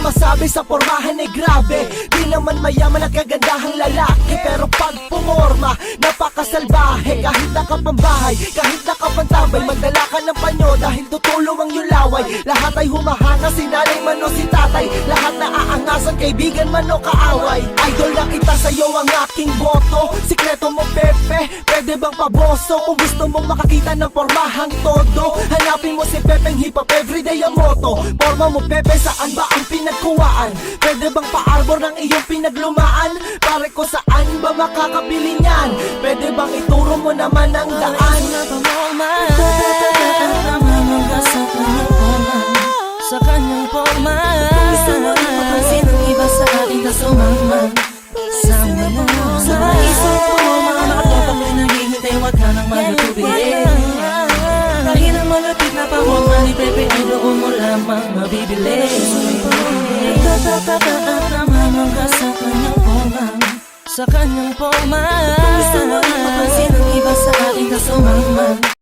masabi sa pormahan ay grabe. Di naman mayaman at kagandahang lalaki, pero pag pumorma, napakasalbahe. Kahit nakapambahay, kahit nakapantabay, magdala ka ng panyo dahil tutulo ang yulaway. Lahat ay humahanga, sinalay man o si tatay, lahat na aangasan, kaibigan man o kaaway. Idol na kita, sa'yo ang aking boto. Sikreto mo Pepe, pwede bang paboso? Kung gusto mong makakita ng pormahang todo, hanapin mo si Pepe, hip hop everyday ang moto. Porma mo Pepe, saan ba ang pinagkuwaan? Pwede bang pa-arbor ng iyong pinaglumaan? Pare ko, saan ba makakabili niyan? Pwede bang ituro mo naman ang daan? Sa kanyang porma, gusto mo rin mapansin ang iba sa ating kasumangman. Sama na sa isang porma, nakatopak rin naghihintay, wag ka nang magtubili. Dahil ang malapit na porma ni Pepe ay doon mo lamang mabibili. Nagtatatakaan naman ka sa kanyang porma, sa kanyang porma. Gusto mo rin mapansin ang iba sa ating kasumangman.